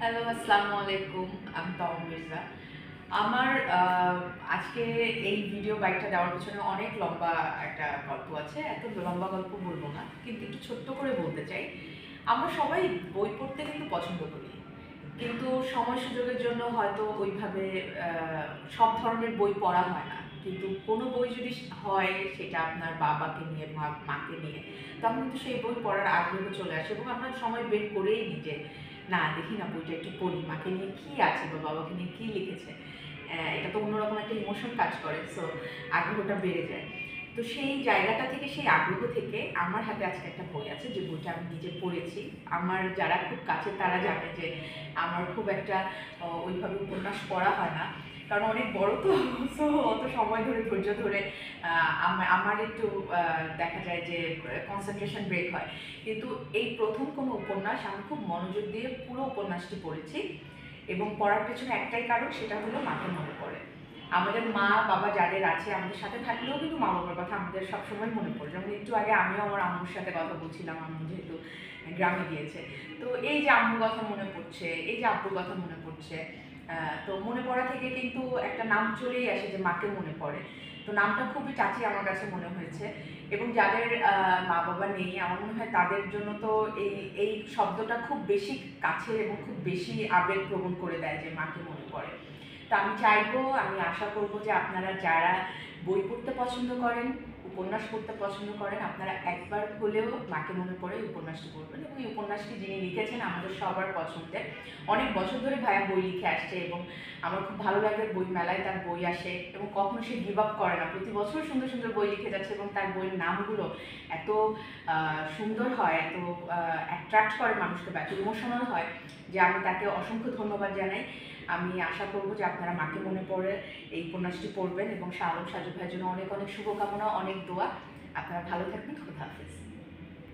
Hello, আসসালামু আলাইকুম। আমি তমা মির্জা। আমার আজকে এই ভিডিও বাইটটা দেওয়ার পেছনে অনেক লম্বা একটা গল্প আছে। এত লম্বা গল্প বলব না। কিন্তু একটু ছোট্ট করে বলতে চাই। আমরা সবাই বই পড়তে কিন্তু পছন্দ করি। কিন্তু সময় সুযোগের জন্য হয়তো ওইভাবে আ সব ধরনের বই পড়া হয় না। কিন্তু কোনো বই যদি হয় সেটা আপনার বাবাকে নিয়ে বা মাকে নিয়ে, তখন কিন্তু সেই বই পড়ার আগ্রহ চলে আসে এবং আমরা সময় বের করেই নিই যে, না দেখি না বইটা একটু পড়ি। মাকে নিয়ে কি আছে বা বাবাকে নিয়ে কি লিখেছে। এটা তো অন্যরকম একটা ইমোশন কাজ করে। সো আগ্রহটা বেড়ে যায়। তো সেই জায়গাটা থেকে, সেই আগ্রহ থেকে আমার হাতে আজকে একটা বই আছে যে বইটা আমি নিজে পড়েছি। আমার যারা খুব কাছের তারা জানে যে আমার খুব একটা ওইভাবে উপন্যাস পড়া হয় না। কারণ অনেক বড় তো, সো অত সময় ধরে ধৈর্য ধরে আমার একটু দেখা যায় যে কনসেনট্রেশন ব্রেক হয়। কিন্তু এই ১ম কোনো উপন্যাস আমি খুব মনোযোগ দিয়ে পুরো উপন্যাসটি পড়েছি এবং পড়ার পেছনে একটাই কারণ, সেটা হলো মাকে মনে পড়ে। আমাদের মা-বাবা যাদের আছে আমাদের সাথে থাকলেও কিন্তু মা-বাবার কথা আমাদের সবসময় মনে পড়ে। যেমন একটু আগে আমিও আমার আম্মুর সাথে কথা বলছিলাম, আম্মু যেহেতু গ্রামে গিয়েছে। তো এই যে আম্মুর কথা মনে পড়ছে, এই যে আব্বুর কথা মনে পড়ছে, তো মনে পড়া থেকে কিন্তু একটা নাম চলেই আসে যে মাকে মনে পড়ে। তো নামটা খুবই টাচি আমার কাছে মনে হয়েছে এবং যাদের মা-বাবা নেই আমার মনে হয় তাদের জন্য তো এই শব্দটা খুব বেশি কাছের এবং খুব বেশি আবেগপ্রবণ করে দেয় যে মাকে মনে পড়ে। তো আমি চাইবো, আমি আশা করব যে আপনারা যারা বই পড়তে পছন্দ করেন, উপন্যাস পড়তে পছন্দ করেন, আপনারা একবার হলেও মাকে মনে পড়ে এই উপন্যাসটি পড়বেন এবং এই উপন্যাসটি যিনি লিখেছেন আমাদের সবার পছন্দের। অনেক বছর ধরে ভাইয়া বই লিখে আসছে এবং আমার খুব ভালো লাগে বই মেলায় তার বই আসে এবং কখনো সে গিভ আপ করে না। প্রতি বছর সুন্দর, সুন্দর বই লিখে যাচ্ছে এবং তার বইয়ের নামগুলো এত সুন্দর হয়, এত অ্যাট্রাক্ট করে মানুষকে বা এত ইমোশনাল হয় যে আমি তাকে অসংখ্য ধন্যবাদ জানাই। আমি আশা করব যে আপনারা মাকে মনে পড়ে এই উপন্যাসটি পড়বেন এবং শাহ আলম সাজু ভাইয়ের জন্য অনেক, অনেক শুভকামনা, অনেক দোয়া। আপনারা ভালো থাকবেন। খোদা হাফেজ।